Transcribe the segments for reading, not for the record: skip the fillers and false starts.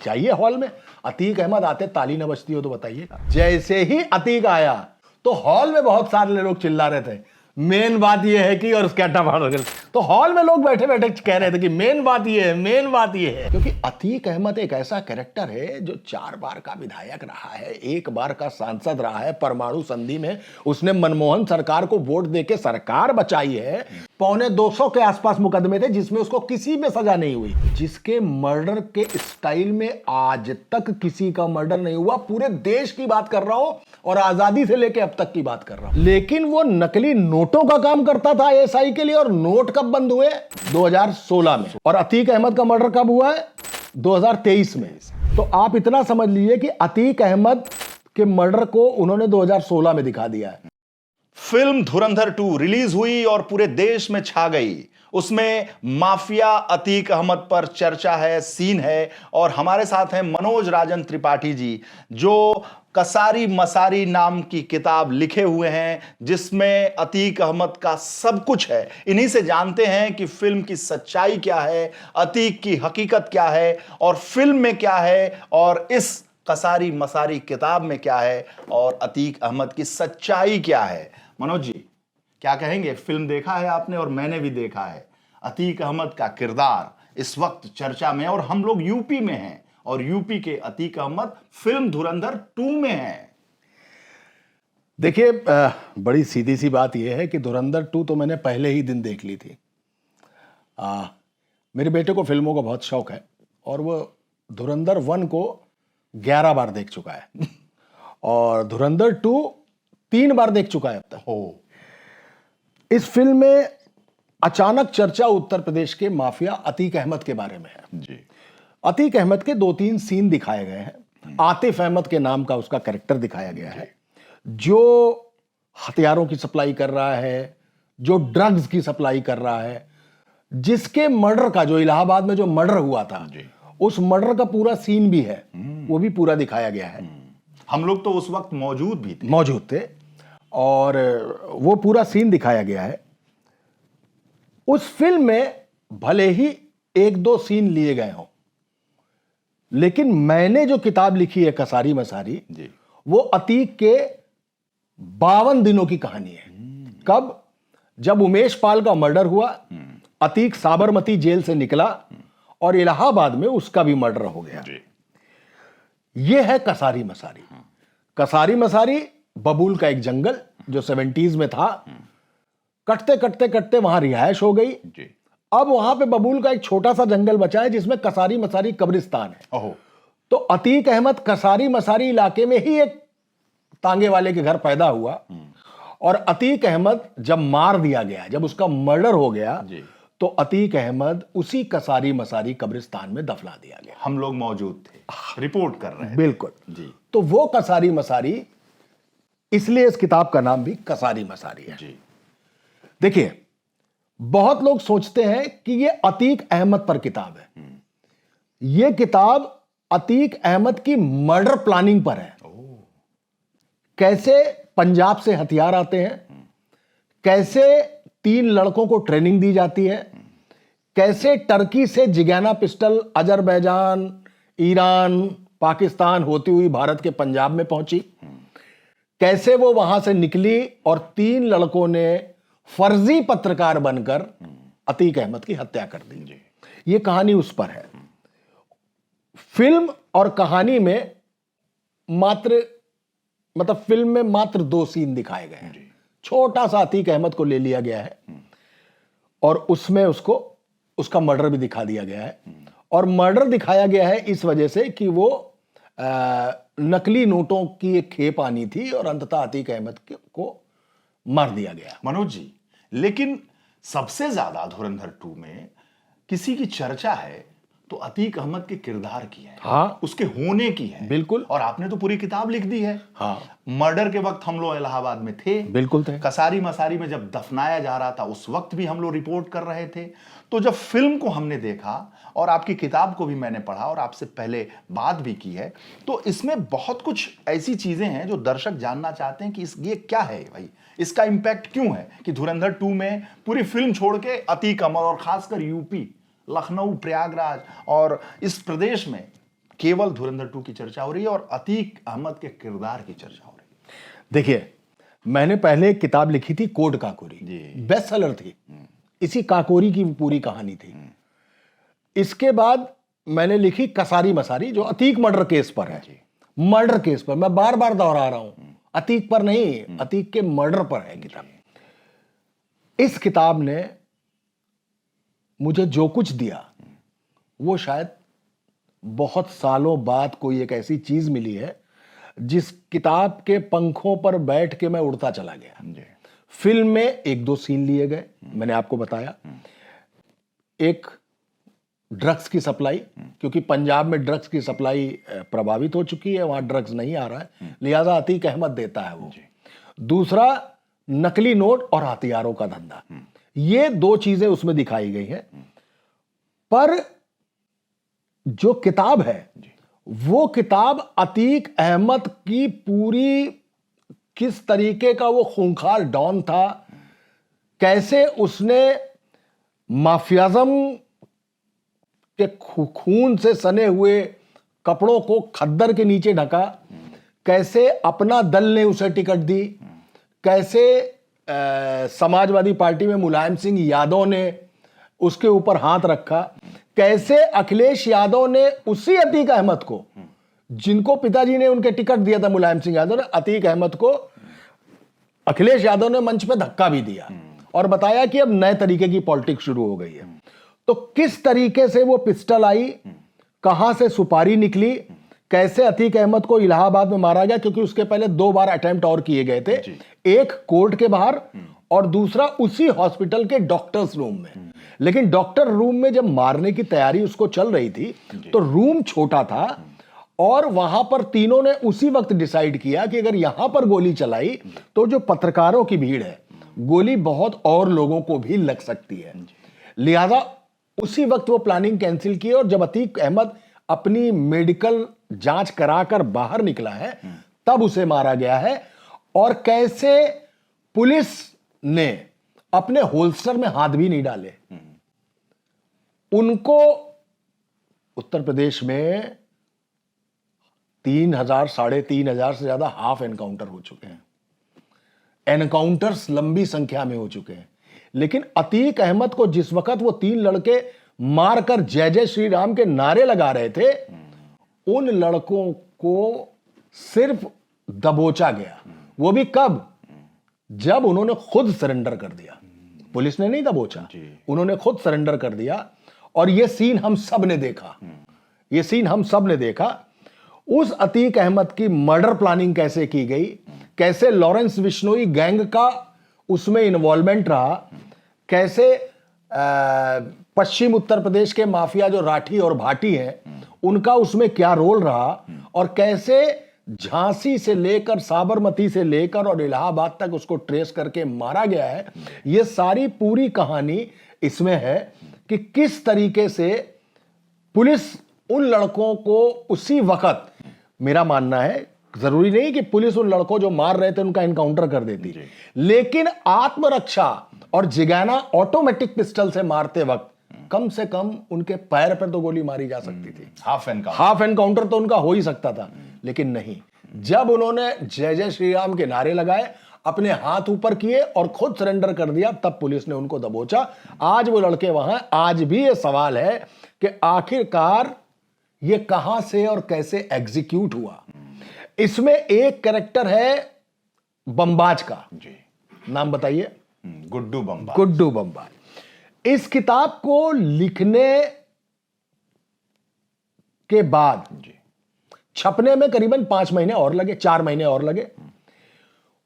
जाइए हॉल में, अतीक अहमद आते ताली न बजती हो तो बताइएगा। जैसे ही अतीक आया तो हॉल में बहुत सारे लोग चिल्ला रहे थे मेन बात ये है कि, और उसके अड्डा फाड़ हो गया। तो हॉल में लोग बैठे बैठे कह रहे थे कि मेन बात ये है, मेन बात ये है, क्योंकि अतीक अहमद एक ऐसा कैरेक्टर है जो 4 बार का विधायक रहा है, 1 बार का सांसद रहा है, परमाणु संधि में उसने मनमोहन सरकार को वोट देके सरकार बचाई है, 250 के आसपास मुकदमे थे जिसमें उसको किसी में सजा नहीं हुई, जिसके मर्डर के स्टाइल में आज तक किसी का मर्डर नहीं हुआ, पूरे देश की बात कर रहा हूं और आजादी से लेके अब तक की बात कर रहा हूं। लेकिन वो नकली नोटों का काम करता था एएसआई के लिए, और नोट कब बंद हुए? 2016 में। और अतीक अहमद का मर्डर कब हुआ है? 2023 में। तो आप इतना समझ लीजिए कि अतीक अहमद के मर्डर को उन्होंने 2016 में दिखा दिया है। फिल्म धुरंधर 2 रिलीज हुई और पूरे देश में छा गई। उसमें माफिया अतीक अहमद पर चर्चा है, सीन है, और हमारे साथ हैं मनोज राजन त्रिपाठी जी, जो कसारी मसारी नाम की किताब लिखे हुए हैं जिसमें अतीक अहमद का सब कुछ है। इन्हीं से जानते हैं कि फिल्म की सच्चाई क्या है, अतीक की हकीकत क्या है, और फिल्म में क्या है, और इस कसारी मसारी किताब में क्या है, और अतीक अहमद की सच्चाई क्या है। मनोज जी, क्या कहेंगे? फिल्म देखा है आपने और मैंने भी देखा है। अतीक अहमद का किरदार इस वक्त चर्चा में, और हम लोग यूपी में हैं, और यूपी के अतीक अहमद फिल्म धुरंधर 2 में हैं। देखिए, बड़ी सीधी सी बात यह है कि धुरंधर 2 तो मैंने पहले ही दिन देख ली थी। मेरे बेटे को फिल्मों का बहुत शौक है और वो धुरंधर 1 को 11 बार देख चुका है और धुरंधर 2 3 बार देख चुका है अब तक। हो, इस फिल्म में अचानक चर्चा उत्तर प्रदेश के माफिया अतीक अहमद के बारे में है जी। अतीक अहमद के 2-3 सीन दिखाए गए हैं। आतिफ अहमद के नाम का उसका कैरेक्टर दिखाया गया है, जो हथियारों की सप्लाई कर रहा है, जो ड्रग्स की सप्लाई कर रहा है, जिसके मर्डर का, जो इलाहाबाद में जो मर्डर हुआ था, उस मर्डर का पूरा सीन भी है, वो भी पूरा दिखाया गया है। हम लोग तो उस वक्त मौजूद थे और वो पूरा सीन दिखाया गया है। उस फिल्म में भले ही 1-2 सीन लिए गए हों, लेकिन मैंने जो किताब लिखी है कसारी मसारी, वो अतीक के 52 दिनों की कहानी है। कब? जब उमेश पाल का मर्डर हुआ, अतीक साबरमती जेल से निकला और इलाहाबाद में उसका भी मर्डर हो गया। यह है कसारी मसारी। कसारी मसारी बबूल का एक जंगल जो 70s में था, कटते कटते कटते वहां रिहायश हो गई। अब वहां पे बबूल का एक छोटा सा जंगल बचा है जिसमें कसारी मसारी कब्रिस्तान है। तो अतीक अहमद कसारी मसारी इलाके में ही एक तांगे वाले के घर पैदा हुआ और अतीक अहमद जब मार दिया गया, जब उसका मर्डर हो गया, तो अतीक अहमद उसी कसारी मसारी कब्रिस्तान में दफना दिया गया। हम लोग मौजूद थे, रिपोर्ट कर रहे हैं। बिल्कुल जी। तो वो कसारी मसारी, इसलिए इस किताब का नाम भी कसारी मसारी है। जी। देखिए, बहुत लोग सोचते हैं कि ये अतीक अहमद पर किताब है। ये किताब अतीक अहमद की मर्डर प्लानिंग पर है। कैसे पंजाब से हथियार आते हैं, कैसे 3 लड़कों को ट्रेनिंग दी जाती है, कैसे टर्की से Zigana pistol Azerbaijan, Iran, Pakistan होती हुई भारत के पंजाब में पहुंची, कैसे वो वहां से निकली और 3 लड़कों ने फर्जी पत्रकार बनकर अतीक अहमद की हत्या कर दी। ये कहानी उस पर है। फिल्म और कहानी में फिल्म में मात्र 2 सीन दिखाए गए हैं। छोटा सा अतीक अहमद को ले लिया गया है और उसमें उसका मर्डर भी दिखा दिया गया है। और मर्डर दिखाया गया है इस वजह से कि वो नकली नोटों की एक खेप आनी थी और अंततः अतीक अहमद को मार दिया गया। मनोज जी, लेकिन सबसे ज्यादा धुरंधर 2 में किसी की चर्चा है तो अतीक अहमद के किरदार की है। हाँ, उसके होने की है। बिल्कुल। और आपने तो पूरी किताब लिख दी है। हाँ, मर्डर के वक्त हम लोग इलाहाबाद में थे। बिल्कुल थे। कसारी मसारी में जब दफनाया जा रहा था उस वक्त भी हम लोग रिपोर्ट कर रहे थे। तो जब फिल्म को हमने देखा और आपकी किताब को भी मैंने पढ़ा और आपसे पहले बात भी की है, तो इसमें बहुत कुछ ऐसी चीजें हैं जो दर्शक जानना चाहते हैं कि ये क्या है भाई, इसका इंपैक्ट क्यों है कि धुरंधर 2 में पूरी फिल्म छोड़ के अतीक अहमद और खासकर यूपी, लखनऊ, प्रयागराज और इस प्रदेश में केवल धुरंधर 2 की चर्चा हो रही है और अतीक अहमद के किरदार की चर्चा हो रही है। देखिए, मैंने पहले एक किताब लिखी थी कोड काकोरी, जी। बेस्ट सेलर थी, इसी काकोरी की पूरी कहानी थी। इसके बाद मैंने लिखी कसारी मसारी, जो अतीक मर्डर केस पर है। मर्डर केस पर, मैं बार बार दोहरा रहा हूं, अतीक पर नहीं, अतीक के मर्डर पर है किताब। इस किताब ने मुझे जो कुछ दिया वो शायद बहुत सालों बाद कोई एक ऐसी चीज मिली है जिस किताब के पंखों पर बैठ के मैं उड़ता चला गया। फिल्म में एक दो सीन लिए गए, मैंने आपको बताया। एक ड्रग्स की सप्लाई, क्योंकि पंजाब में ड्रग्स की सप्लाई प्रभावित हो चुकी है, वहां ड्रग्स नहीं आ रहा है, लिहाजा अतीक अहमद देता है वो। दूसरा, नकली नोट और हथियारों का धंधा। ये दो चीजें उसमें दिखाई गई हैं। पर जो किताब है वो किताब अतीक अहमद की पूरी, किस तरीके का वो खूंखार डॉन था, कैसे उसने माफियाज्म के खून से सने हुए कपड़ों को खद्दर के नीचे ढका, कैसे अपना दल ने उसे टिकट दी, कैसे समाजवादी पार्टी में मुलायम सिंह यादव ने उसके ऊपर हाथ रखा, कैसे अखिलेश यादव ने उसी अतीक अहमद को, जिनको पिताजी ने उनके टिकट दिया था मुलायम सिंह यादव ने, अतीक अहमद को अखिलेश यादव ने मंच पे धक्का भी दिया और बताया कि अब नए तरीके की पॉलिटिक्स शुरू हो गई है। तो किस तरीके से वो पिस्टल आई, कहां से सुपारी निकली, कैसे अतीक अहमद को इलाहाबाद में मारा गया, क्योंकि उसके पहले 2 बार अटेम्प्ट और किए गए थे, एक कोर्ट के बाहर और दूसरा उसी हॉस्पिटल के डॉक्टर्स रूम में। लेकिन डॉक्टर रूम में जब मारने की तैयारी उसको चल रही थी तो रूम छोटा था और वहां पर तीनों ने उसी वक्त डिसाइड किया कि अगर यहां पर गोली चलाई तो जो पत्रकारों की भीड़ है, गोली बहुत और लोगों को भी लग सकती है। लिहाजा उसी वक्त वो प्लानिंग कैंसिल की और जब अतीक अहमद अपनी मेडिकल जांच कराकर बाहर निकला है तब उसे मारा गया है। और कैसे पुलिस ने अपने होल्स्टर में हाथ भी नहीं डाले। उनको उत्तर प्रदेश में 3,000 3,500 से ज्यादा हाफ एनकाउंटर हो चुके हैं, एनकाउंटर्स लंबी संख्या में हो चुके हैं। लेकिन अतीक अहमद को जिस वक्त वो 3 लड़के मारकर जय जय श्री राम के नारे लगा रहे थे, उन लड़कों को सिर्फ दबोचा गया। वो भी कब? जब उन्होंने खुद सरेंडर कर दिया। पुलिस ने नहीं दबोचा, उन्होंने खुद सरेंडर कर दिया। और ये सीन हम सब ने देखा, ये सीन हम सब ने देखा। उस अतीक अहमद की मर्डर प्लानिंग कैसे की गई, कैसे लॉरेंस बिश्नोई गैंग का उसमें इन्वॉल्वमेंट रहा, कैसे पश्चिम उत्तर प्रदेश के माफिया जो राठी और भाटी हैं उनका उसमें क्या रोल रहा, और कैसे झांसी से लेकर साबरमती से लेकर और इलाहाबाद तक उसको ट्रेस करके मारा गया है। यह सारी पूरी कहानी इसमें है कि किस तरीके से पुलिस उन लड़कों को उसी वक्त, मेरा मानना है जरूरी नहीं कि पुलिस उन लड़कों जो मार रहे थे उनका एनकाउंटर कर देती, लेकिन आत्मरक्षा और जिगाना ऑटोमेटिक पिस्टल से मारते वक्त कम से कम उनके पैर पर तो गोली मारी जा सकती थी। हाफ एनकाउंटर तो उनका हो ही सकता था, लेकिन नहीं। जब उन्होंने जय जय श्री राम के नारे लगाए, अपने हाथ ऊपर किए और खुद सरेंडर कर दिया, तब पुलिस ने उनको दबोचा। आज वो लड़के वहां। आज भी ये सवाल है कि आखिरकार ये कहां से और कैसे एग्जीक्यूट हुआ। इसमें एक कैरेक्टर है बमबाज का, नाम बताइए। गुड्डू बमबाज। गुड्डू बमबाज। इस किताब को लिखने के बाद छपने में करीबन 5 महीने और लगे, 4 महीने और लगे।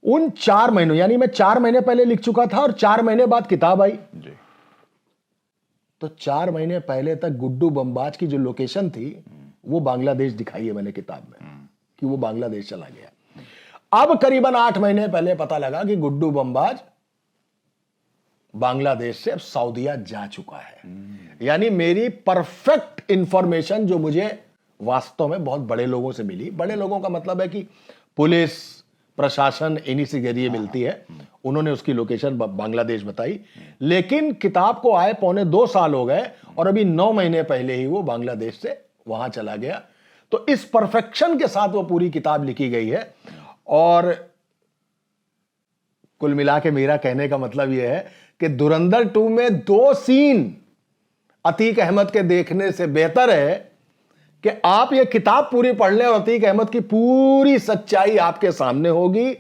उन 4 महीनों, यानी मैं 4 महीने पहले लिख चुका था और 4 महीने बाद किताब आई। तो 4 महीने पहले तक गुड्डू बमबाज की जो लोकेशन थी वो बांग्लादेश दिखाई है मैंने किताब में, कि वो बांग्लादेश चला गया। अब करीबन 8 महीने पहले पता लगा कि गुड्डू बमबाज बांग्लादेश से अब सऊदीया जा चुका है। यानी मेरी परफेक्ट इंफॉर्मेशन जो मुझे वास्तव में बहुत बड़े लोगों से मिली, बड़े लोगों का मतलब है कि पुलिस प्रशासन इन्हीं से जरिए मिलती है, उन्होंने उसकी लोकेशन बांग्लादेश बताई। लेकिन किताब को आए 1.25 साल हो गए और अभी 9 महीने पहले ही वो बांग्लादेश से वहां चला गया। तो इस परफेक्शन के साथ वो पूरी किताब लिखी गई है। और कुल मिला के मेरा कहने का मतलब यह है कि धुरंधर 2 में 2 सीन अतीक अहमद के देखने से बेहतर है कि आप ये किताब पूरी पढ़ लें और अतीक अहमद की पूरी सच्चाई आपके सामने होगी,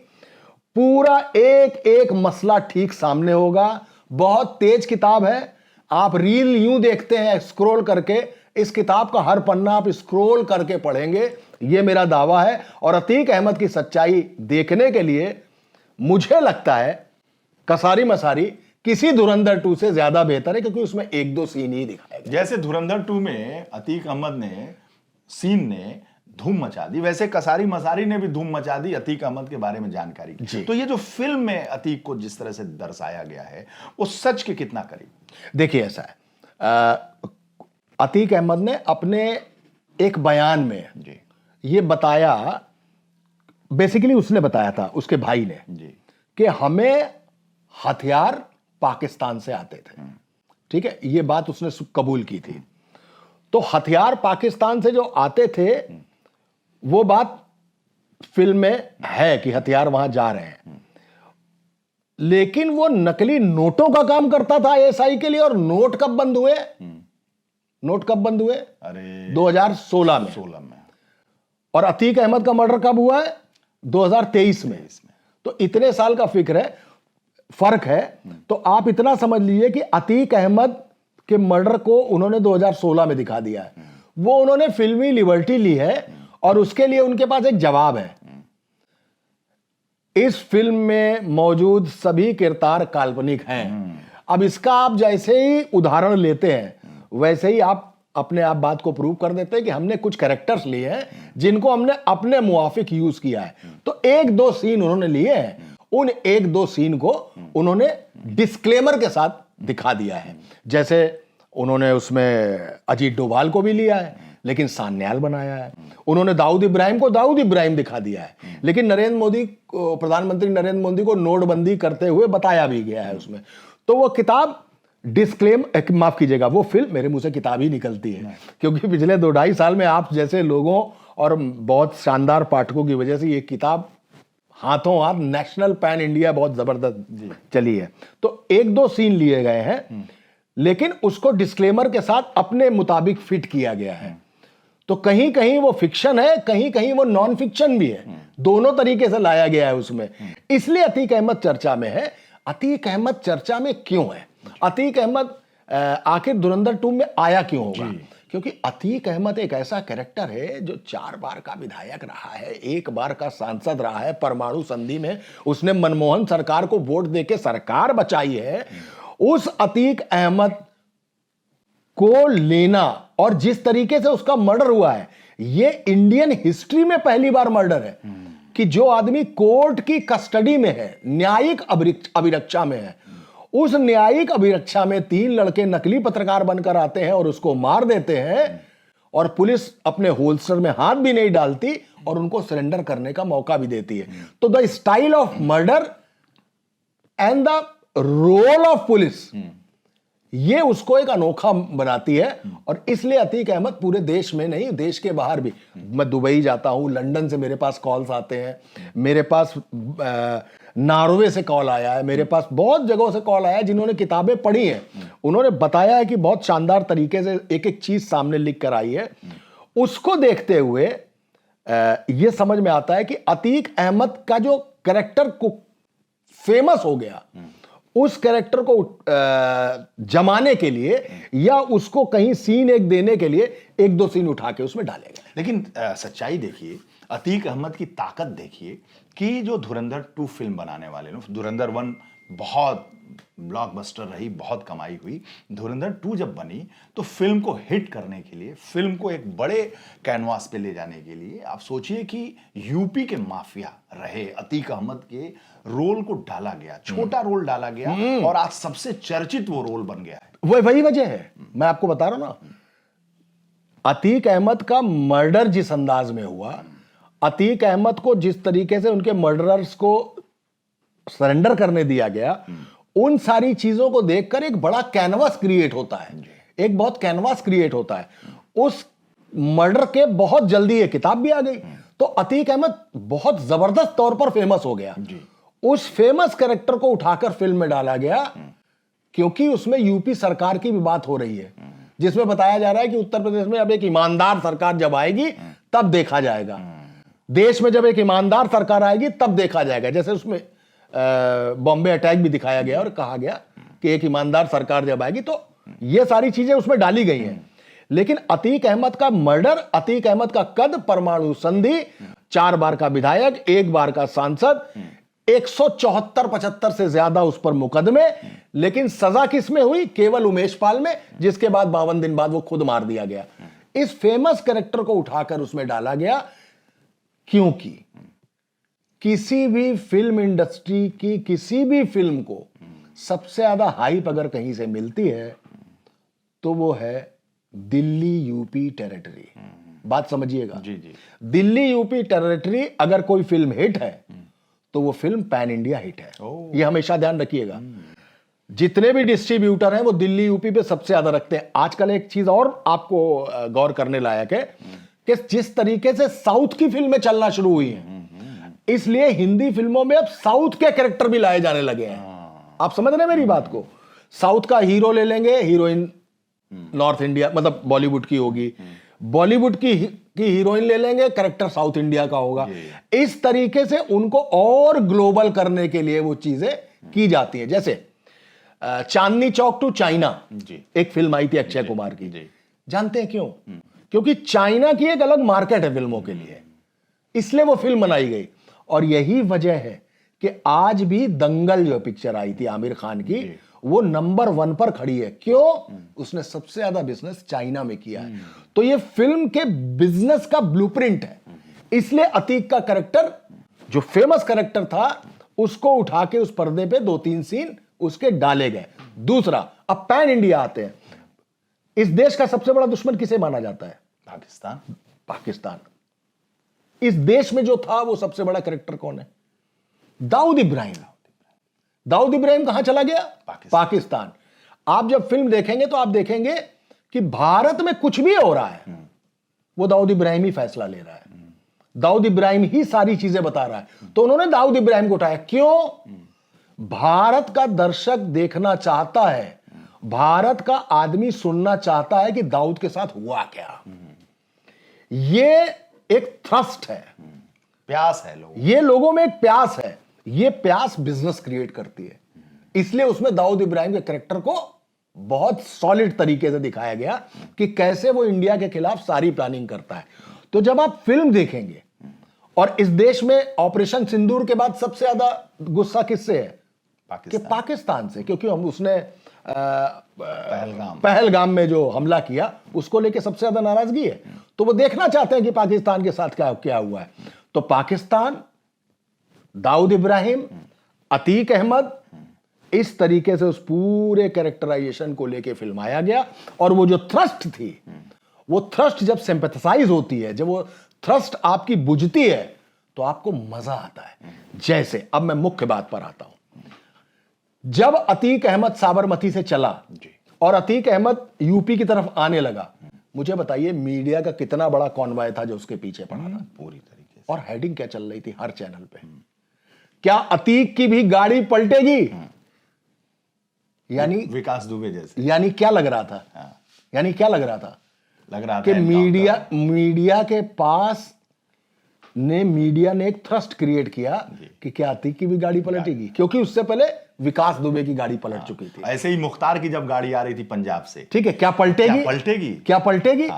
पूरा एक एक मसला ठीक सामने होगा। बहुत तेज किताब है, आप रील यूं देखते हैं स्क्रॉल करके, इस किताब का हर पन्ना आप स्क्रॉल करके पढ़ेंगे, ये मेरा दावा है। और अतीक अहमद की सच्चाई देखने के लिए मुझे लगता है कसारी मसारी किसी धुरंधर 2 से ज्यादा बेहतर है, क्योंकि उसमें 1-2 सीन ही दिखाए गए। जैसे धुरंधर 2 में अतीक अहमद ने सीन ने धूम मचा दी, वैसे कसारी मसारी ने भी धूम मचा दी अतीक अहमद के बारे में जानकारी की। तो ये जो फिल्म में अतीक को जिस तरह से दर्शाया गया है वो सच के कितना करीब? देखिए ऐसा है, अतीक अहमद ने अपने एक बयान में जी ये बताया, बेसिकली उसने बताया था उसके भाई ने जी कि हमें हथियार पाकिस्तान से आते थे। ठीक है, ये बात उसने कबूल की थी। तो हथियार पाकिस्तान से जो आते थे वो बात फिल्म में है कि हथियार वहां जा रहे हैं, लेकिन वो नकली नोटों का काम करता था आईएसआई के लिए। और नोट कब बंद हुए? नोट कब बंद हुए? अरे 2016 में। 16 में। और अतीक अहमद का मर्डर कब हुआ है? 2023 में। तो इतने साल का फर्क है। तो आप इतना समझ लीजिए कि अतीक अहमद के मर्डर को उन्होंने 2016 में दिखा दिया है। वो उन्होंने फिल्मी लिबर्टी ली है और उसके लिए उनके पास एक जवाब है। इस फिल्म में मौजूद सभी किरदार काल्पनिक हैं। अब इसका आप जैसे ही उदाहरण लेते हैं वैसे ही आप अपने आप बात को प्रूव कर देते हैं कि हमने कुछ कैरेक्टर्स लिए हैं जिनको हमने अपने मुआफिक यूज किया है। तो 1-2 सीन उन्होंने लिए हैं, उन 1-2 सीन को उन्होंने डिस्क्लेमर के साथ दिखा दिया है। जैसे उन्होंने उसमें अजीत डोभाल को भी लिया है लेकिन सान्याल बनाया है। उन्होंने दाऊद इब्राहिम को दाऊद इब्राहिम दिखा दिया है, लेकिन नरेंद्र मोदी, प्रधानमंत्री नरेंद्र मोदी को नोटबंदी करते हुए बताया भी गया है उसमें। तो वो किताब माफ कीजिएगा, वो फिल्म, मेरे मुंह से किताब ही निकलती है क्योंकि पिछले 2-2.5 साल में आप जैसे लोगों और बहुत शानदार पाठकों की वजह से ये किताब हाथों हाथ नेशनल पैन इंडिया बहुत जबरदस्त चली है। तो 1-2 सीन लिए गए हैं लेकिन उसको डिस्क्लेमर के साथ अपने मुताबिक फिट किया गया है। तो कहीं कहीं वो फिक्शन है, कहीं कहीं वो नॉन फिक्शन भी है, दोनों तरीके से लाया गया है उसमें। इसलिए अतीक अहमद चर्चा में है। अतीक अहमद चर्चा में क्यों है? अतीक अहमद आखिर धुरंधर 2 में आया क्यों होगा? क्योंकि अतीक अहमद एक ऐसा कैरेक्टर है जो 4 बार का विधायक रहा है, 1 बार का सांसद रहा है। परमाणु संधि में उसने मनमोहन सरकार को वोट देके सरकार बचाई है। उस अतीक अहमद को लेना और जिस तरीके से उसका मर्डर हुआ है, ये इंडियन हिस्ट्री में पहली बार मर्डर है कि जो आदमी कोर्ट की कस्टडी में है, न्यायिक अभिरक्षा में है, उस न्यायिक अभिरक्षा में 3 लड़के नकली पत्रकार बनकर आते हैं और उसको मार देते हैं और पुलिस अपने होल्स्टर में हाथ भी नहीं डालती और उनको सरेंडर करने का मौका भी देती है। तो the style of murder and the role of police, ये उसको एक अनोखा बनाती है। और इसलिए अतीक अहमद पूरे देश में नहीं, देश के बाहर भी, मैं दुबई जाता हूं, लंदन से मेरे पास कॉल्स आते हैं, मेरे पास नॉर्वे से कॉल आया है, मेरे पास बहुत जगहों से कॉल आया है जिन्होंने किताबें पढ़ी हैं। उन्होंने बताया है कि बहुत शानदार तरीके से एक एक चीज सामने लिख कर आई है। उसको देखते हुए यह समझ में आता है कि अतीक अहमद का जो कैरेक्टर को फेमस हो गया, उस कैरेक्टर को जमाने के लिए या उसको कहीं सीन एक देने के लिए 1-2 सीन उठा के उसमें डाले गए। लेकिन सच्चाई देखिए, अतीक अहमद की ताकत देखिए कि जो धुरंधर 2 फिल्म बनाने वाले लोग, धुरंधर 1 बहुत ब्लॉकबस्टर रही, बहुत कमाई हुई। धुरंधर 2 जब बनी तो फिल्म को हिट करने के लिए, फिल्म को एक बड़े कैनवास पे ले जाने के लिए, आप सोचिए कि यूपी के माफिया रहे अतीक अहमद के रोल को डाला गया, छोटा रोल डाला गया और आज सबसे चर्चित वो रोल बन गया है। वही वजह है, मैं आपको बता रहा हूं ना, अतीक अहमद का मर्डर जिस अंदाज में हुआ, अतीक अहमद को जिस तरीके से उनके मर्डरर्स को सरेंडर करने दिया गया, उन सारी चीजों को देखकर एक बड़ा कैनवास क्रिएट होता है, एक बहुत कैनवास क्रिएट होता है। उस मर्डर के बहुत जल्दी ये किताब भी आ गई। तो अतीक अहमद बहुत जबरदस्त तौर पर फेमस हो गया। उस फेमस कैरेक्टर को उठाकर फिल्म में डाला गया क्योंकि उसमें यूपी सरकार की भी बात हो रही है, जिसमें बताया जा रहा है कि उत्तर प्रदेश में अब एक ईमानदार सरकार जब आएगी तब देखा जाएगा, देश में जब एक ईमानदार सरकार आएगी तब देखा जाएगा। जैसे उसमें बॉम्बे अटैक भी दिखाया गया और कहा गया कि एक ईमानदार सरकार जब आएगी, तो ये सारी चीजें उसमें डाली गई हैं। लेकिन अतीक अहमद का मर्डर, अतीक अहमद का कद, परमाणु संधि, 4 बार का विधायक, 1 बार का सांसद, 174-75 से ज्यादा उस पर मुकदमे, लेकिन सजा किस में हुई? केवल उमेश पाल में, जिसके बाद 52 दिन बाद वो खुद मार दिया गया। इस फेमस कैरेक्टर को उठाकर उसमें डाला गया क्योंकि किसी भी फिल्म इंडस्ट्री की किसी भी फिल्म को सबसे ज्यादा हाइप अगर कहीं से मिलती है तो वो है दिल्ली यूपी टेरिटरी। बात समझिएगा। जी जी। दिल्ली यूपी टेरिटरी अगर कोई फिल्म हिट है तो वो फिल्म पैन इंडिया हिट है। ये हमेशा ध्यान रखिएगा। जितने भी डिस्ट्रीब्यूटर हैं वो दिल्ली यूपी पे सबसे ज्यादा रखते हैं। आजकल एक चीज और आपको गौर करने लायक है कि जिस तरीके से साउथ की फिल्में चलना शुरू हुई हैं, इसलिए हिंदी फिल्मों में अब साउथ के कैरेक्टर भी लाए जाने लगे हैं। आप समझ रहे हैं मेरी बात को? साउथ का हीरो ले लेंगे, हीरोइन नॉर्थ इंडिया मतलब बॉलीवुड की होगी, बॉलीवुड की हीरोइन ले लेंगे, कैरेक्टर साउथ इंडिया का होगा। इस तरीके से उनको और ग्लोबल करने के लिए वो चीजें की जाती हैं। जैसे चांदनी चौक टू चाइना एक फिल्म आई थी अक्षय कुमार की। जानते हैं क्यों? क्योंकि चाइना की एक अलग मार्केट है फिल्मों के लिए, इसलिए वो फिल्म बनाई गई। और यही वजह है कि आज भी दंगल जो पिक्चर आई थी आमिर खान की, वो नंबर 1 पर खड़ी है। क्यों? उसने सबसे ज्यादा बिजनेस चाइना में किया है। तो ये फिल्म के बिजनेस का ब्लूप्रिंट है। इसलिए अतीक का कैरेक्टर जो फेमस कैरेक्टर था उसको उठा के उस पर्दे पे 2-3 सीन उसके डाले गए। दूसरा, अब पैन इंडिया आते हैं। इस देश का सबसे बड़ा दुश्मन किसे माना जाता है? पाकिस्तान। पाकिस्तान। इस देश में जो था वो सबसे बड़ा कैरेक्टर कौन है? दाऊद इब्राहिम। दाऊद इब्राहिम कहां चला गया? पाकिस्तान। आप जब फिल्म देखेंगे तो आप देखेंगे कि भारत में कुछ भी हो रहा है वो दाऊद इब्राहिम ही फैसला ले रहा है, दाऊद इब्राहिम ही सारी चीजें बता रहा है। तो उन्होंने दाऊद इब्राहिम को उठाया। क्यों? भारत का दर्शक देखना चाहता है, भारत का आदमी सुनना चाहता है कि दाऊद के साथ हुआ क्या। ये एक थ्रस्ट है, प्यास है लोगों, ये लोगों में एक प्यास है। ये प्यास बिजनेस क्रिएट करती है। इसलिए उसमें दाऊद इब्राहिम के कैरेक्टर को बहुत सॉलिड तरीके से दिखाया गया कि कैसे वो इंडिया के खिलाफ सारी प्लानिंग करता है। तो जब आप फिल्म देखेंगे, और इस देश में ऑपरेशन सिंदूर के बाद सबसे ज्यादा गुस्सा किससे है? कि पाकिस्तान से, क्योंकि हम उसने पहलगाम में जो हमला किया उसको लेके सबसे ज्यादा नाराजगी है। तो वो देखना चाहते हैं कि पाकिस्तान के साथ क्या क्या हुआ है। तो पाकिस्तान, दाऊद इब्राहिम, अतीक अहमद, इस तरीके से उस पूरे कैरेक्टराइजेशन को लेके फिल्माया गया। और वो जो थ्रस्ट थी, वो थ्रस्ट जब सिंपैथाइज होती है, जब वो थ्रस्ट आपकी बुझती है तो आपको मजा आता है। जैसे अब मैं मुख्य बात पर आता हूं। जब अतीक अहमद साबरमती से चला और अतीक अहमद यूपी की तरफ आने लगा, मुझे बताइए मीडिया का कितना बड़ा कॉन्वॉय था जो उसके पीछे पड़ा था पूरी तरीके से। और हेडिंग क्या चल रही थी हर चैनल पे? क्या अतीक की भी गाड़ी पलटेगी? यानी विकास दुबे जैसे। यानी क्या लग रहा था? यानी क्या लग रहा था? लग रहा कि मीडिया के पास मीडिया ने एक थ्रस्ट क्रिएट किया कि क्या अतीक की भी गाड़ी पलटेगी, क्योंकि उससे पहले विकास दुबे की गाड़ी पलट चुकी थी। ऐसे ही मुख्तार की जब गाड़ी आ रही थी पंजाब से, ठीक है, क्या पलटेगी? क्या पलटेगी?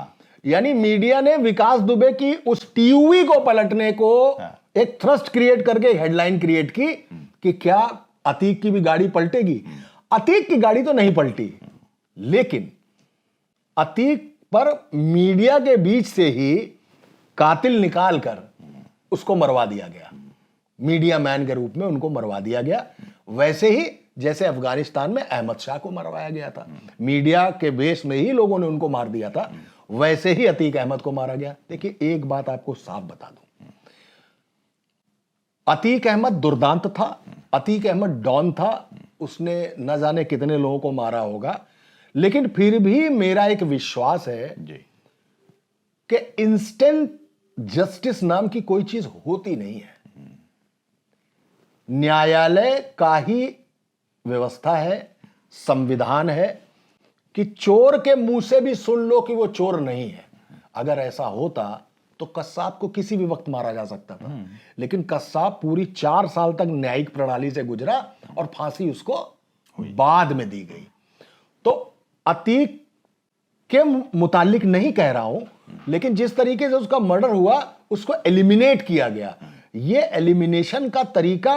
यानी मीडिया ने विकास दुबे की उस टीयूवी को पलटने को एक थ्रस्ट क्रिएट करके हेडलाइन क्रिएट की कि क्या अतीक की भी गाड़ी पलटेगी। अतीक की गाड़ी तो नहीं पलटी, लेकिन अतीक पर मीडिया के बीच से ही कातिल निकालकर उसको मरवा दिया गया। मीडिया मैन के रूप में उनको मरवा दिया गया। वैसे ही जैसे अफगानिस्तान में अहमद शाह को मरवाया गया था, मीडिया के बेस में ही लोगों ने उनको मार दिया था, वैसे ही अतीक अहमद को मारा गया। देखिए एक बात आपको साफ बता दूं, अतीक अहमद दुर्दांत था, अतीक अहमद डॉन था, उसने न जाने कितने लोगों को मारा होगा, लेकिन फिर भी मेरा एक विश्वास है कि इंस्टेंट जस्टिस नाम की कोई चीज होती नहीं है। न्यायालय का ही व्यवस्था है, संविधान है कि चोर के मुंह से भी सुन लो कि वो चोर नहीं है। अगर ऐसा होता तो कस्साब को किसी भी वक्त मारा जा सकता था, लेकिन कस्साब पूरी 4 साल तक न्यायिक प्रणाली से गुजरा और फांसी उसको बाद में दी गई। तो अतीक के मुतालिक नहीं कह रहा हूं, लेकिन जिस तरीके से उसका मर्डर हुआ उसको एलिमिनेट किया गया। ये एलिमिनेशन का तरीका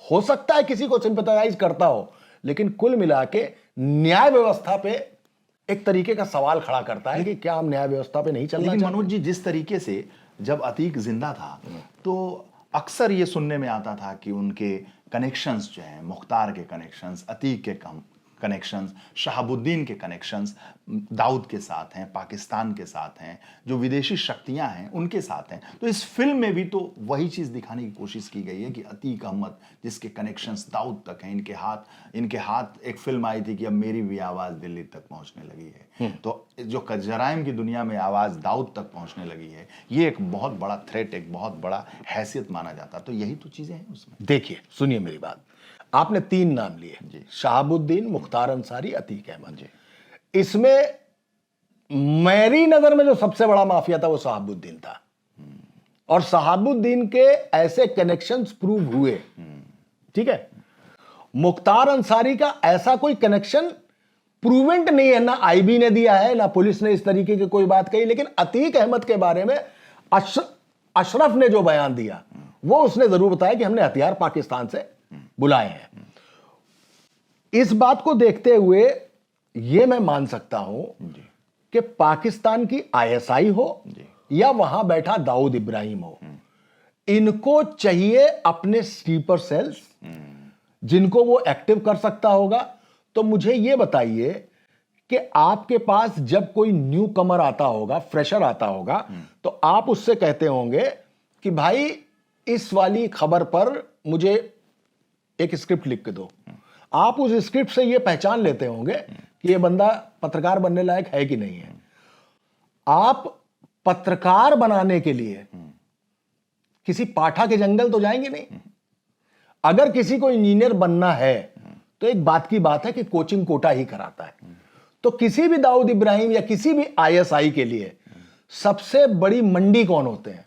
हो सकता है किसी को सिंपैथाइज करता हो, लेकिन कुल मिला के न्याय व्यवस्था पे एक तरीके का सवाल खड़ा करता है कि क्या हम न्याय व्यवस्था पे नहीं चलना लेकिन चाहते? मनोज जी, जिस तरीके से जब अतीक जिंदा था तो अक्सर ये सुनने में आता था कि उनके कनेक्शंस जो हैं, मुख्तार के कनेक्शंस, अतीक के कनेक्शंस, शहाबुद्दीन के कनेक्शंस दाऊद के साथ हैं, पाकिस्तान के साथ हैं, जो विदेशी शक्तियां हैं उनके साथ हैं। तो इस फिल्म में भी तो वही चीज दिखाने की कोशिश की गई है कि अतीक अहमद जिसके कनेक्शंस दाऊद तक हैं, इनके हाथ एक फिल्म आई थी कि अब मेरी भी आवाज दिल्ली तक पहुंचने लगी है। तो जो जराइम की दुनिया में आवाज दाऊद तक पहुंचने लगी है, ये एक बहुत बड़ा थ्रेट, एक बहुत बड़ा हैसियत माना जाता। तो यही तो चीजें हैं उसमें। देखिए, सुनिए मेरी बात। आपने 3 नाम लिए, शहाबुद्दीन, मुख्तार अंसारी, अतीक अहमद जी। इसमें मेरी नजर में जो सबसे बड़ा माफिया था वो शहाबुद्दीन था, और शहाबुद्दीन के ऐसे कनेक्शंस प्रूव हुए। ठीक है, मुख्तार अंसारी का ऐसा कोई कनेक्शन प्रूवेंट नहीं है, ना आईबी ने दिया है, ना पुलिस ने इस तरीके की कोई बात कही। लेकिन अतीक अहमद के बारे में अशरफ ने जो बयान दिया वो उसने जरूर बताया कि हमने हथियार पाकिस्तान से बुलाए हैं। इस बात को देखते हुए यह मैं मान सकता हूं कि पाकिस्तान की आईएसआई हो या वहां बैठा दाऊद इब्राहिम हो, इनको चाहिए अपने स्लीपर सेल्स जिनको वो एक्टिव कर सकता होगा। तो मुझे यह बताइए कि आपके पास जब कोई न्यू कमर आता होगा, फ्रेशर आता होगा, तो आप उससे कहते होंगे कि भाई इस वाली खबर पर मुझे एक स्क्रिप्ट लिख के दो। आप उस स्क्रिप्ट से यह पहचान लेते होंगे कि यह बंदा पत्रकार बनने लायक है कि नहीं है। आप पत्रकार बनाने के लिए किसी पाठा के जंगल तो जाएंगे नहीं। अगर किसी को इंजीनियर बनना है तो एक बात की बात है कि कोचिंग कोटा ही कराता है। तो किसी भी दाऊद इब्राहिम या किसी भी आईएसआई के लिए सबसे बड़ी मंडी कौन होते हैं?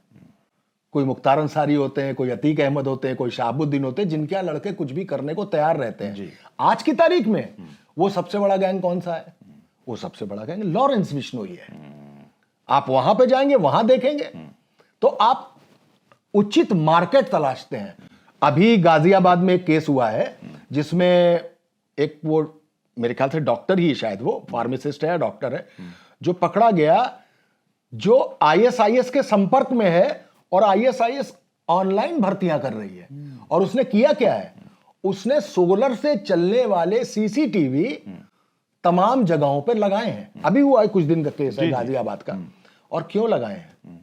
कोई मुख्तार अंसारी होते हैं, कोई अतीक अहमद होते हैं, कोई शहाबुद्दीन होते हैं, जिनके यहां लड़के कुछ भी करने को तैयार रहते हैं। आज की तारीख में वो सबसे बड़ा गैंग कौन सा है? वो सबसे बड़ा गैंग लॉरेंस बिश्नोई है। आप वहां पे जाएंगे, वहां देखेंगे तो आप उचित मार्केट तलाशते हैं। अभी गाजियाबाद में एक केस हुआ है जिसमें एक, वो मेरे ख्याल से डॉक्टर ही शायद, वो फार्मासिस्ट है या डॉक्टर है, जो पकड़ा गया, जो आईएसआईएस के संपर्क में है और आईएसआईएस ऑनलाइन भर्तियां कर रही है। और उसने किया क्या है? उसने सोलर से चलने वाले सीसीटीवी तमाम जगहों पर लगाए हैं। अभी हुआ है, कुछ दिन का केस है गाजियाबाद का। और क्यों लगाए हैं?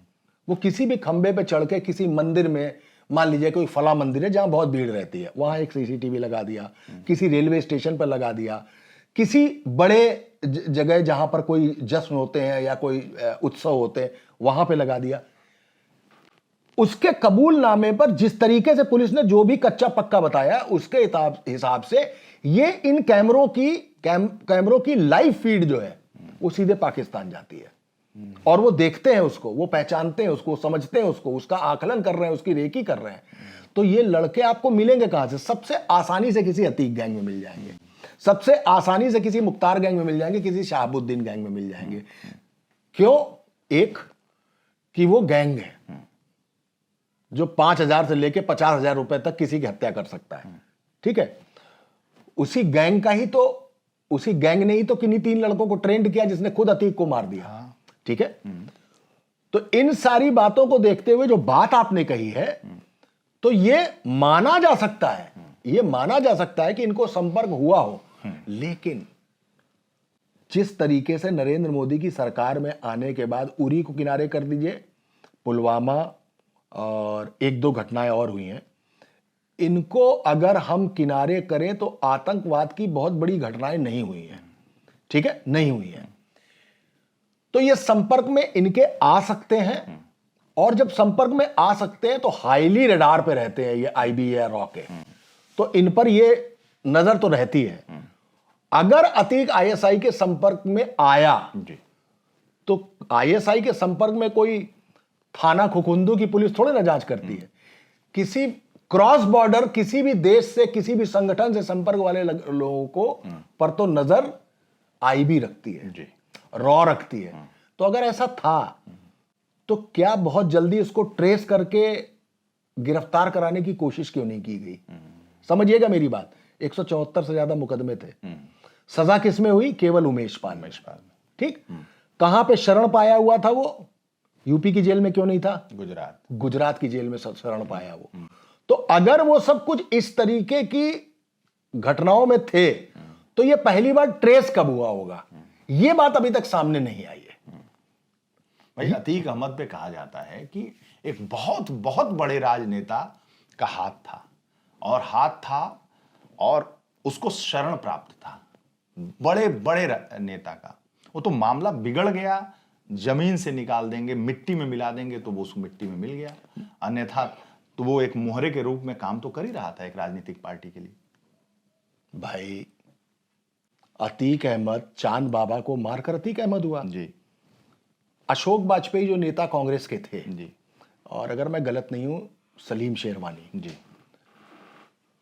वो किसी भी खंबे पे चढ़ के किसी मंदिर में, मान लीजिए कोई फला मंदिर है जहां बहुत भीड़ रहती है, वहां एक सीसीटीवी लगा दिया, किसी रेलवे स्टेशन पर लगा दिया, किसी बड़े जगह जहां पर कोई जश्न होते हैं या कोई उत्सव होते हैं वहां पे लगा दिया। उसके कबूलनामे पर जिस तरीके से पुलिस ने जो भी कच्चा पक्का बताया, उसके हिसाब से ये इन कैमरों की लाइव फीड जो है वो सीधे पाकिस्तान जाती है। और वो देखते हैं उसको, वो पहचानते हैं उसको, समझते हैं उसको, उसका आकलन कर रहे हैं, उसकी रेकी कर रहे हैं। तो ये लड़के आपको मिलेंगे कहां से? सबसे आसानी से किसी अतीक गैंग में मिल जाएंगे, सबसे आसानी से किसी मुख्तार गैंग में मिल जाएंगे, किसी शहाबुद्दीन गैंग में मिल जाएंगे। क्यों? एक कि वो गैंग है जो 5,000 से लेके 50,000 रुपए तक किसी की हत्या कर सकता है। ठीक है, उसी गैंग ने ही तो किन्हीं 3 लड़कों को ट्रेंड किया जिसने खुद अतीक को मार दिया। ठीक है, तो इन सारी बातों को देखते हुए जो बात आपने कही है, तो ये माना जा सकता है कि इनको संपर्क हुआ हो। लेकिन जिस तरीके से नरेंद्र मोदी की सरकार में आने के बाद उरी को किनारे कर दीजिए, पुलवामा और 1-2 घटनाएं और हुई हैं, इनको अगर हम किनारे करें तो आतंकवाद की बहुत बड़ी घटनाएं नहीं हुई हैं। ठीक है, नहीं हुई हैं। तो ये संपर्क में इनके आ सकते हैं, और जब संपर्क में आ सकते हैं तो हाईली रडार पे रहते हैं ये IB रॉ के, तो इन पर ये नजर तो रहती है। अगर अतीक ISI के संपर्क में आया जी। तो ISI के संपर्क में कोई थाना खुकुंदू की पुलिस थोड़ी ना जांच करती है। किसी क्रॉस बॉर्डर किसी भी देश से किसी भी संगठन से संपर्क वाले लोगों को पर तो नजर IB रखती है जी। रॉ रखती है। तो अगर ऐसा था तो क्या बहुत जल्दी उसको ट्रेस करके गिरफ्तार कराने की कोशिश क्यों नहीं की गई? समझिएगा मेरी बात। 174 से ज्यादा मुकदमे थे, सजा किसमें हुई? केवल उमेश पाल में। ठीक, कहां पे शरण पाया हुआ था वो? यूपी की जेल में क्यों नहीं था? गुजरात की जेल में शरण पाया वो। तो अगर वो सब कुछ इस तरीके की घटनाओं में थे तो ये पहली बार ट्रेस कब हुआ होगा? ये बात अभी तक सामने नहीं आई है। भाई अतीक अहमद पे कहा जाता है कि एक बहुत बहुत बड़े राजनेता का हाथ था और उसको शरण प्राप्त था बड़े बड़े नेता का। वो तो मामला बिगड़ गया, जमीन से निकाल देंगे, मिट्टी में मिला देंगे, तो वो उस मिट्टी में मिल गया। अन्यथा तो वो एक मोहरे के रूप में काम तो कर ही रहा था एक राजनीतिक पार्टी के लिए। भाई अतीक अहमद चांद बाबा को मारकर अतीक अहमद हुआ जी। अशोक वाजपेयी जो नेता कांग्रेस के थे जी। और अगर मैं गलत नहीं हूं सलीम शेरवानी जी।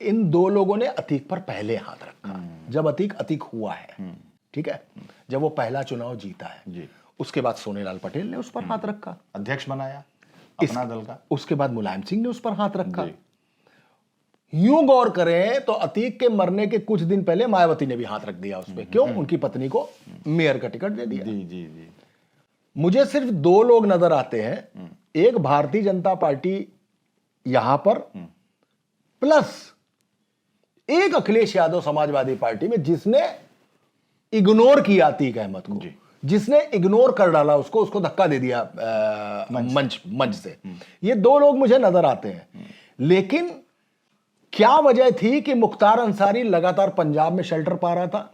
इन दो लोगों ने अतीक पर पहले हाथ रखा जब अतीक हुआ है। ठीक है, जब वो पहला चुनाव जीता है जी। उसके बाद सोनेलाल पटेल ने उस पर हाथ रखा, अध्यक्ष बनाया अपना दल का। उसके बाद मुलायम सिंह ने उस पर हाथ रखा। यूं गौर करें तो अतीक के मरने के कुछ दिन पहले मायावती ने भी हाथ रख दिया उस पर। क्यों? उनकी पत्नी को मेयर का टिकट दे दिया। जी जी जी। मुझे सिर्फ दो लोग नजर आते हैं, एक भारतीय जनता पार्टी यहां पर, प्लस एक अखिलेश यादव समाजवादी पार्टी में, जिसने इग्नोर किया अतीक अहमद को, जिसने इग्नोर कर डाला उसको धक्का दे दिया मंच से। ये दो लोग मुझे नजर आते हैं। लेकिन क्या वजह थी कि मुख्तार अंसारी लगातार पंजाब में शेल्टर पा रहा था,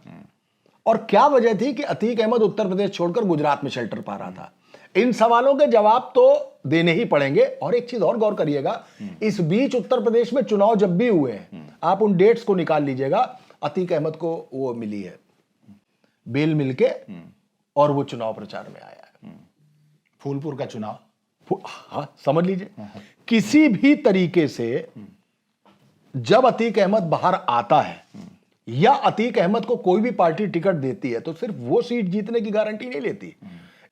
और क्या वजह थी कि अतीक अहमद उत्तर प्रदेश छोड़कर गुजरात में शेल्टर पा रहा था? इन सवालों के जवाब तो देने ही पड़ेंगे। और एक चीज और गौर करिएगा, इस बीच उत्तर प्रदेश में चुनाव जब भी हुए हैं, आप उन डेट्स को निकाल लीजिएगा, अतीक अहमद को वो मिली है बेल मिलके, और वो चुनाव प्रचार में आया है। फूलपुर का चुनाव, हाँ समझ लीजिए, किसी भी तरीके से जब अतीक अहमद बाहर आता है या अतीक अहमद को कोई भी पार्टी टिकट देती है तो सिर्फ वो सीट जीतने की गारंटी नहीं लेती।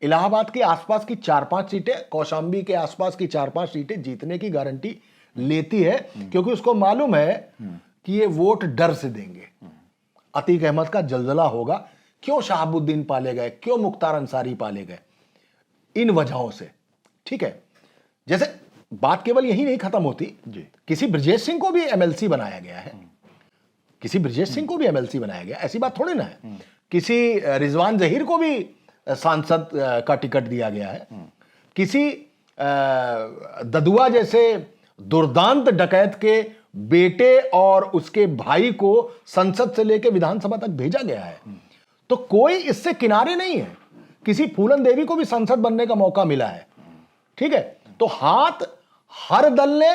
इलाहाबाद के आसपास की 4-5 सीटें, कौशाम्बी के आसपास की 4-5 सीटें जीतने की गारंटी लेती है, क्योंकि उसको मालूम है कि ये वोट डर से देंगे। अतीक अहमद का जलजला होगा, क्यों शहाबुद्दीन पाले गए, क्यों मुख्तार अंसारी पाले गए, इन वजहों से। ठीक है, जैसे बात केवल यही नहीं खत्म होती, किसी ब्रजेश सिंह को भी MLC बनाया गया है, किसी ब्रजेश सिंह को भी MLC बनाया गया, ऐसी बात थोड़ी ना है। किसी रिजवान जहीर को भी सांसद का टिकट दिया गया है, किसी ददुआ जैसे दुर्दांत डकैत के बेटे और उसके भाई को संसद से लेकर विधानसभा तक भेजा गया है। तो कोई इससे किनारे नहीं है। किसी फूलन देवी को भी सांसद बनने का मौका मिला है। ठीक है, तो हाथ हर दल ने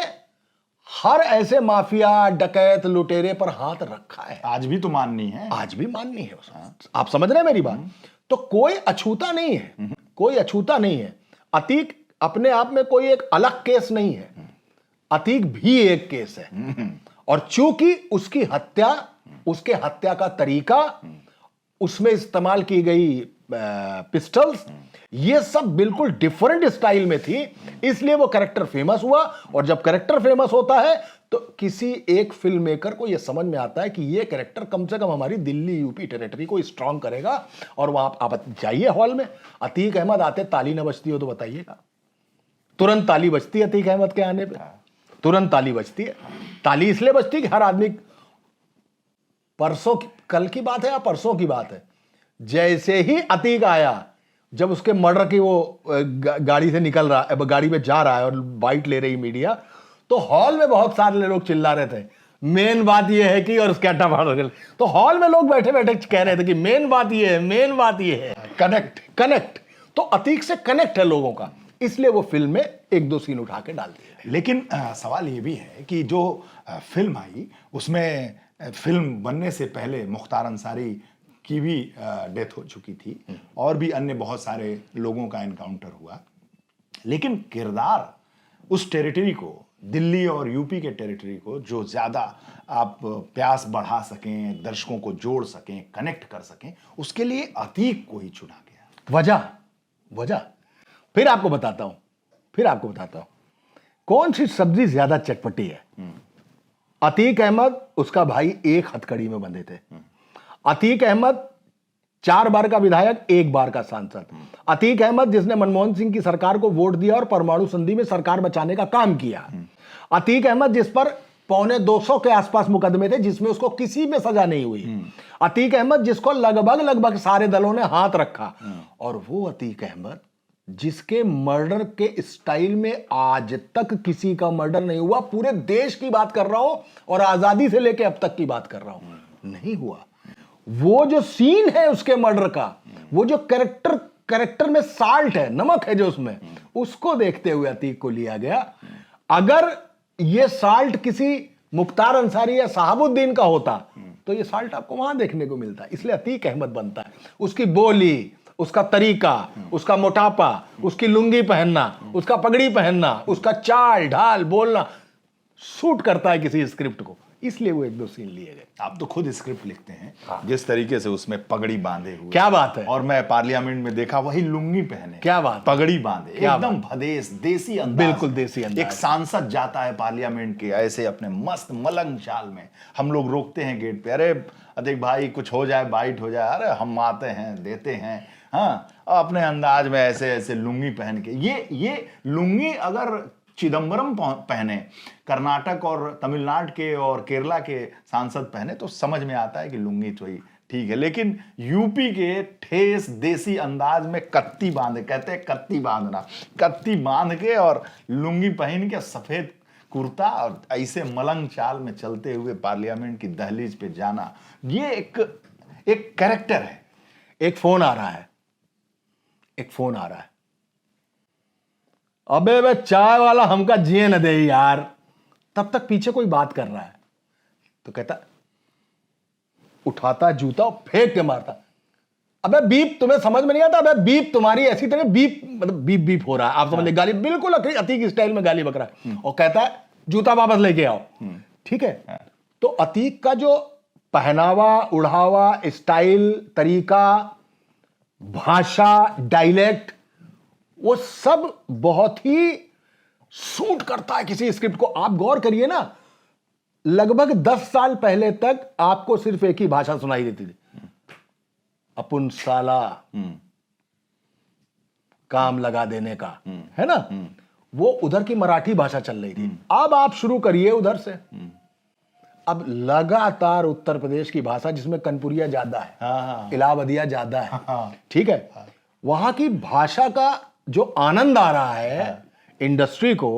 हर ऐसे माफिया डकैत लुटेरे पर हाथ रखा है। आज भी तो माननी है, आज भी माननी है। आप समझ रहे हैं मेरी बात? तो कोई अछूता नहीं है, कोई अछूता नहीं है। अतीक अपने आप में कोई एक अलग केस नहीं है, अतीक भी एक केस है। और चूंकि उसकी हत्या, उसके हत्या का तरीका, उसमें इस्तेमाल की गई पिस्टल्स, ये सब बिल्कुल डिफरेंट स्टाइल में थी, इसलिए वो कैरेक्टर फेमस हुआ। और जब कैरेक्टर फेमस होता है तो किसी एक फिल्म मेकर को यह समझ में आता है कि ये कैरेक्टर कम से कम हमारी दिल्ली यूपी टेरिटरी को स्ट्रांग करेगा। और वहां आप जाइए हॉल में, अतीक अहमद आते, ताली न बजती हो तो बताइएगा, तुरंत ताली बजती है अतीक अहमद के आने पे, तुरंत ताली बजती है। ताली इसलिए बजती है कि हर आदमी, कल की बात है या परसों की बात है, जैसे ही अतीक आया, जब उसके मर्डर की वो गाड़ी से निकल रहा है, गाड़ी में जा रहा है और बाइट ले रही मीडिया, तो हॉल में बहुत सारे लोग चिल्ला रहे थे मेन बात ये है कि, और उसके अड्डा फाड़ गए। तो हॉल में लोग बैठे बैठे कह रहे थे कि मेन बात ये है, मेन बात ये है, कनेक्ट। तो तो अतीक से कनेक्ट है लोगों का, इसलिए वो फिल्म में एक दो सीन उठा के डाल दिए। लेकिन सवाल ये भी है कि जो फिल्म आई उसमें फिल्म बनने से पहले मुख्तार अंसारी की भी डेथ हो चुकी थी और भी अन्य बहुत सारे लोगों का एनकाउंटर हुआ, लेकिन किरदार उस टेरिटरी को, दिल्ली और यूपी के टेरिटरी को जो ज्यादा आप प्यास बढ़ा सकें, दर्शकों को जोड़ सकें, कनेक्ट कर सकें, उसके लिए अतीक को ही चुना गया। वजह फिर आपको बताता हूं कौन सी सब्जी ज्यादा चटपटी है। अतीक अहमद, उसका भाई एक हथकड़ी में बंधे थे। अतीक अहमद 4 बार का विधायक, 1 बार का सांसद। अतीक अहमद जिसने मनमोहन सिंह की सरकार को वोट दिया और परमाणु संधि में सरकार बचाने का काम किया। अतीक अहमद जिस पर 250 के आसपास मुकदमे थे जिसमें उसको किसी में सजा नहीं हुई। अतीक अहमद जिसको लगभग सारे दलों ने हाथ रखा, और वो अतीक अहमद जिसके मर्डर के स्टाइल में आज तक किसी का मर्डर नहीं हुआ। पूरे देश की बात कर रहा हूं और आजादी से लेकर अब तक की बात कर रहा हूं, नहीं हुआ। वो जो सीन है उसके मर्डर का, वो जो कैरेक्टर में साल्ट है, नमक है जो उसमें, उसको देखते हुए अतीक को लिया गया। अगर ये साल्ट किसी मुख्तार अंसारी या शहाबुद्दीन का होता तो ये साल्ट आपको वहां देखने को मिलता है। इसलिए अतीक अहमद बनता है। उसकी बोली, उसका तरीका, उसका मोटापा, उसकी लुंगी पहनना, उसका पगड़ी पहनना, उसका चाल ढाल बोलना सूट करता है किसी स्क्रिप्ट को, इसलिए वो एक दो सीन लिए गए। आप तो खुद स्क्रिप्ट लिखते हैं, जिस तरीके से उसमें पगड़ी बांधे हुए, क्या बात है। और मैं पार्लियामेंट में देखा वही लुंगी पहने, क्या बात, पगड़ी बांधे, एकदम भदेश देसी अंदाज, बिल्कुल देसी अंदाज। एक सांसद जाता है पार्लियामेंट के ऐसे अपने मस्त मलंग चाल में, हम लोग रोकते हैं गेट पे, अरे अतिक भाई कुछ हो जाए, बाइट हो जाए, अरे हम आते हैं, देते हैं, हाँ, अपने अंदाज में ऐसे ऐसे लुंगी पहन के। ये लुंगी अगर चिदम्बरम पहने, कर्नाटक और तमिलनाडु के और केरला के सांसद पहने, तो समझ में आता है कि लुंगी तो ही ठीक है। लेकिन यूपी के ठेस देसी अंदाज में कत्ती बांधे, कहते हैं कत्ती बांधना, कत्ती बांध के और लुंगी पहन के, सफेद कुर्ता, और ऐसे मलंग चाल में चलते हुए पार्लियामेंट की दहलीज पे जाना, ये एक कैरेक्टर है। एक फोन आ रहा है, अबे वे चाय वाला हमका जिए न दे यार। तब तक पीछे कोई बात कर रहा है, तो कहता, उठाता जूता और फेंक के मारता, अबे बीप तुम्हें समझ में नहीं आता, अबे बीप तुम्हारी ऐसी तरह बीप, मतलब बीप बीप हो रहा है, आप समझ ले, गाली बिल्कुल अतीक स्टाइल में गाली बक रहा है, और कहता है जूता वापस लेके आओ। ठीक है, तो अतीक का जो पहनावा, उढ़ावा, स्टाइल, तरीका, भाषा, डायलेक्ट, वो सब बहुत ही सूट करता है किसी स्क्रिप्ट को। आप गौर करिए ना, लगभग 10 साल पहले तक आपको सिर्फ एक ही भाषा सुनाई देती थी, अपुन साला, काम लगा देने का, है ना, वो उधर की मराठी भाषा चल रही थी। अब आप शुरू करिए उधर से, अब लगातार उत्तर प्रदेश की भाषा, जिसमें कनपुरिया ज्यादा है, इलाहाबादिया ज्यादा है, ठीक है, वहां की भाषा का जो आनंद आ रहा है इंडस्ट्री को,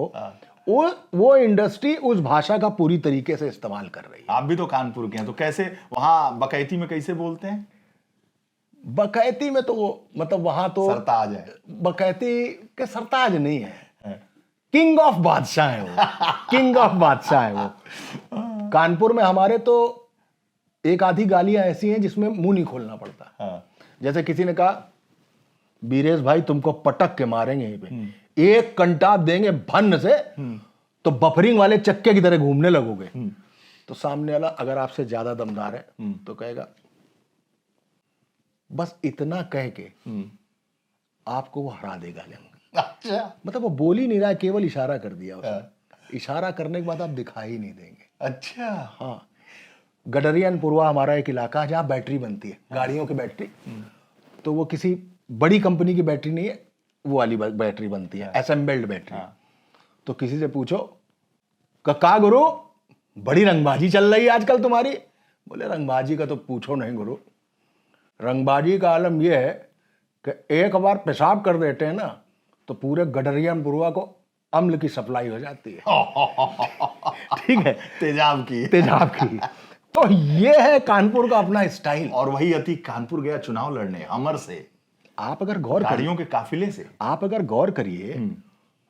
वो इंडस्ट्री उस भाषा का पूरी तरीके से इस्तेमाल कर रही है। आप भी तो कानपुर के हैं, तो कैसे वहां बकैती में कैसे बोलते हैं? बकैती में तो वो, मतलब वहां तो सरताज है, बकैती के सरताज नहीं है, किंग ऑफ बादशाह है वो, किंग ऑफ बादशाह है वो। कानपुर में हमारे तो एक आधी गालियां ऐसी हैं जिसमें मुंह नहीं खोलना पड़ता। जैसे किसी ने कहा, बीरेश भाई तुमको पटक के मारेंगे यहीं पे, एक कंटाप देंगे भन्न से, तो बफरिंग वाले चक्के की तरह घूमने लगोगे। तो सामने वाला अगर आपसे ज्यादा दमदार है तो कहेगा, बस इतना कह के आपको वो हरा देगा। अच्छा, मतलब वो बोल ही नहीं रहा है, केवल इशारा कर दिया उसने। इशारा करने के बाद आप दिखाई ही नहीं देंगे। अच्छा, हाँ, गडरियानपुरवा हमारा एक इलाका है जहाँ बैटरी बनती है, गाड़ियों की बैटरी। तो वो किसी बड़ी कंपनी की बैटरी नहीं है, वो वाली बैटरी बनती है, असेंबल्ड बैटरी। तो किसी से पूछो, का गुरु बड़ी रंगबाजी चल रही है आजकल तुम्हारी? बोले रंगबाजी का तो पूछो नहीं गुरु, रंगबाजी का आलम यह है कि एक बार पेशाब कर देते हैं ना तो पूरे गडरियानपुरवा को अम्ल की सप्लाई हो जाती है। ठीक है, तेजाब की। तो ये है कानपुर का अपना स्टाइल। और वही अतीक कानपुर गया चुनाव लड़ने, अमर से, आप अगर गौर करिए, गाड़ियों के काफिले से। आप अगर गौर करिए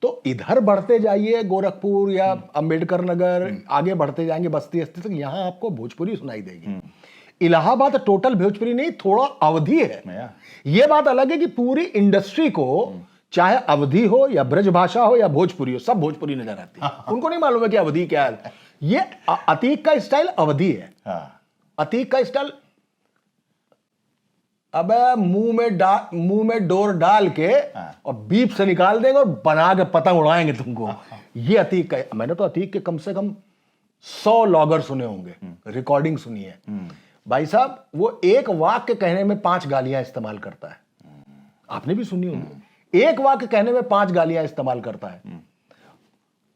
तो इधर बढ़ते जाइए गोरखपुर या अंबेडकर नगर, आगे बढ़ते जाएंगे बस्ती बस्ती तक, यहां आपको भोजपुरी सुनाई देगी। इलाहाबाद टोटल भोजपुरी नहीं, थोड़ा अवधि है। यह बात अलग है कि पूरी इंडस्ट्री को चाहे अवधि हो या ब्रज भाषा हो या भोजपुरी हो, सब भोजपुरी नजर आती है। उनको नहीं मालूम है कि अवधि क्या है। ये अतीक का स्टाइल अवधि है। अतीक का स्टाइल, अब मुंह में डोर डाल के और बीप से निकाल देंगे और बना के पतंग उड़ाएंगे तुमको। ये अतीक का। मैंने तो अतीक के कम से कम 100 लॉगर सुने होंगे, रिकॉर्डिंग सुनी है। भाई साहब, वो एक वाक्य कहने में 5 गालियां इस्तेमाल करता है। आपने भी सुनी होगी, एक वाक्य कहने में 5 गालियां इस्तेमाल करता है।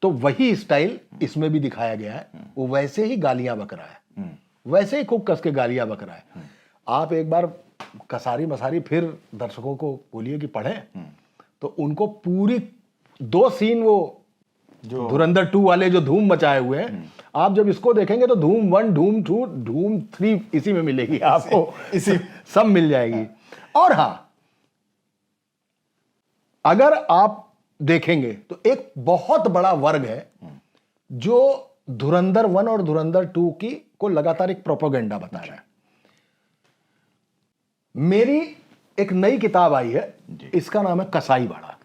तो वही स्टाइल इसमें भी दिखाया गया है। वो वैसे ही गालियां बक रहा है, वैसे ही खूब कस के गालियां बक रहा है। आप एक बार कसारी मसारी फिर दर्शकों को बोलिए कि पढ़ें, तो उनको पूरी 2 सीन वो जो धुरंधर 2 वाले जो धूम मचाए हुए हैं, आप जब इसको देखेंगे तो धूम 1, धूम 2, धूम 3 इसी में मिलेगी आपको, इसी सब मिल जाएगी। और हां, अगर आप देखेंगे तो एक बहुत बड़ा वर्ग है जो धुरंधर 1 और धुरंधर 2 की को लगातार एक प्रोपेगेंडा बता रहा है। मेरी एक नई किताब आई है, इसका नाम है कसाईवाड़ा।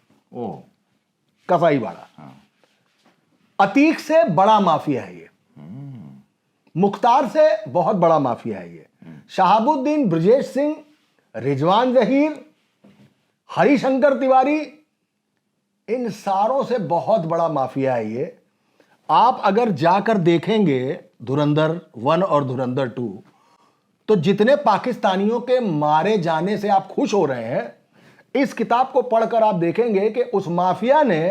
कसाईवाड़ा। अतीक से बड़ा माफिया है ये, मुख्तार से बहुत बड़ा माफिया है ये, शहाबुद्दीन, ब्रजेश सिंह, रिजवान जहीर, हरिशंकर तिवारी, इन सारों से बहुत बड़ा माफिया है ये। आप अगर जाकर देखेंगे धुरंधर 1 और धुरंधर 2, तो जितने पाकिस्तानियों के मारे जाने से आप खुश हो रहे हैं, इस किताब को पढ़कर आप देखेंगे कि उस माफिया ने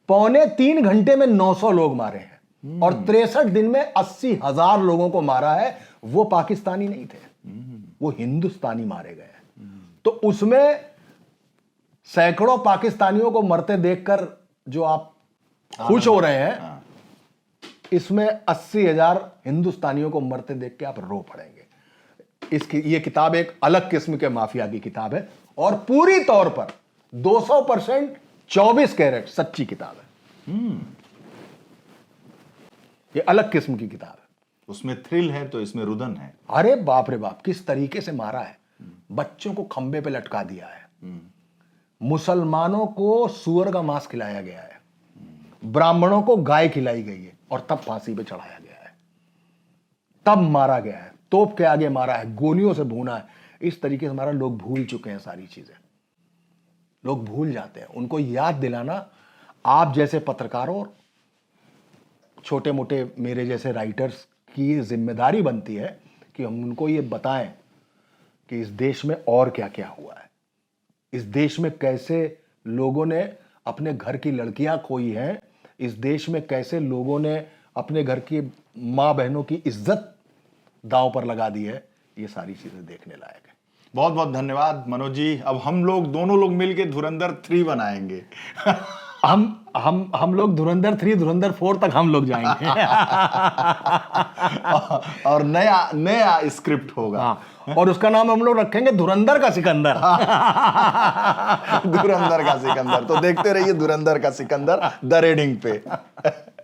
2.25 घंटे में 900 लोग मारे हैं और 63 दिन में 80,000 लोगों को मारा है। वो पाकिस्तानी नहीं थे, वो हिंदुस्तानी मारे गए। तो उसमें सैकड़ों पाकिस्तानियों को मरते देखकर जो आप खुश हो रहे हैं, इसमें 80,000 हिंदुस्तानियों को मरते देख के आप रो पड़ेंगे। इसकी ये किताब एक अलग किस्म के माफिया की किताब है और पूरी तौर पर 200% 24 कैरेट सच्ची किताब है। ये अलग किस्म की किताब है। उसमें थ्रिल है तो इसमें रुदन है। अरे बाप रे बाप, किस तरीके से मारा है। बच्चों को खंबे पे लटका दिया है, मुसलमानों को सुअर का मांस खिलाया गया है, ब्राह्मणों को गाय खिलाई गई है और तब फांसी पे चढ़ाया गया है, तब मारा गया है, तोप के आगे मारा है, गोलियों से भूना है। इस तरीके से हमारा लोग भूल चुके हैं सारी चीजें, लोग भूल जाते हैं। उनको याद दिलाना आप जैसे पत्रकारों और छोटे मोटे मेरे जैसे राइटर्स की जिम्मेदारी बनती है कि हम उनको ये बताएं कि इस देश में और क्या क्या हुआ है, इस देश में कैसे लोगों ने अपने घर की लड़कियां खोई हैं, इस देश में कैसे लोगों ने अपने घर की माँ बहनों की इज्जत दांव पर लगा दी है। ये सारी चीजें देखने लायक है। बहुत बहुत धन्यवाद मनोज जी। अब हम लोग दोनों लोग मिलके धुरंधर 3 बनाएंगे। हम लोग धुरंधर 3, धुरंधर 4 तक हम लोग जाएंगे। और नया स्क्रिप्ट होगा। हाँ, और उसका नाम हम लोग रखेंगे धुरंधर का सिकंदर। धुरंधर का सिकंदर। तो देखते रहिए धुरंधर का सिकंदर द रेडिंग पे।